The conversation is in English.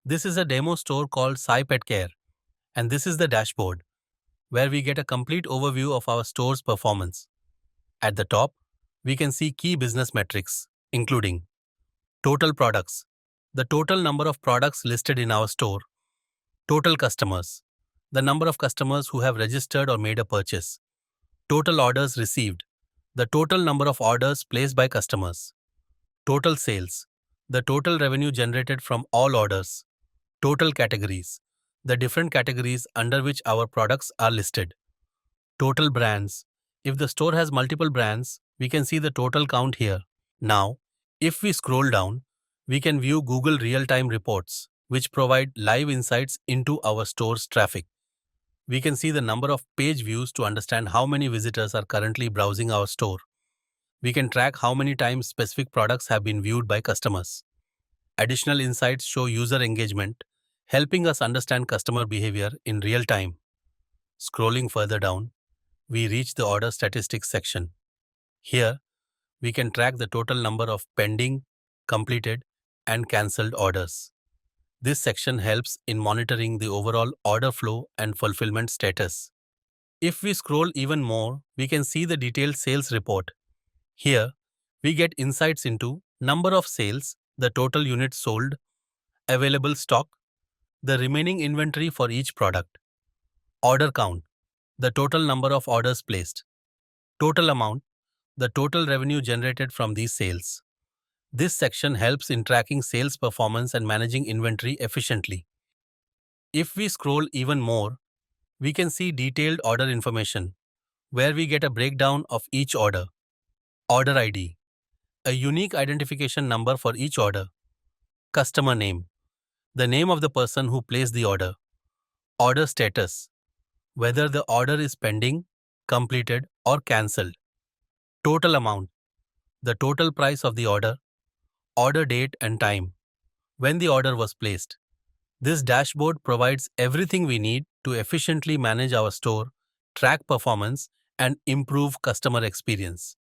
This is a demo store called Sai Pet Care, and this is the dashboard, where we get a complete overview of our store's performance. At the top, we can see key business metrics, including total products, the total number of products listed in our store, total customers, the number of customers who have registered or made a purchase, total orders received, the total number of orders placed by customers, total sales, the total revenue generated from all orders, total categories, the different categories under which our products are listed, total brands. If the store has multiple brands, we can see the total count here. Now, if we scroll down, we can view Google real-time reports, which provide live insights into our store's traffic. We can see the number of page views to understand how many visitors are currently browsing our store. We can track how many times specific products have been viewed by customers. Additional insights show user engagement, helping us understand customer behavior in real time. Scrolling further down, we reach the order statistics section. Here, we can track the total number of pending, completed, and cancelled orders. This section helps in monitoring the overall order flow and fulfillment status. If we scroll even more, we can see the detailed sales report. Here, we get insights into number of sales, the total units sold, available stock, the remaining inventory for each product, order count, the total number of orders placed, total amount, the total revenue generated from these sales. This section helps in tracking sales performance and managing inventory efficiently. If we scroll even more, we can see detailed order information, where we get a breakdown of each order. Order ID, a unique identification number for each order. Customer name, the name of the person who placed the order. Order status, whether the order is pending, completed, or cancelled. Total amount, the total price of the order. Order date and time, when the order was placed. This dashboard provides everything we need to efficiently manage our store, track performance, and improve customer experience.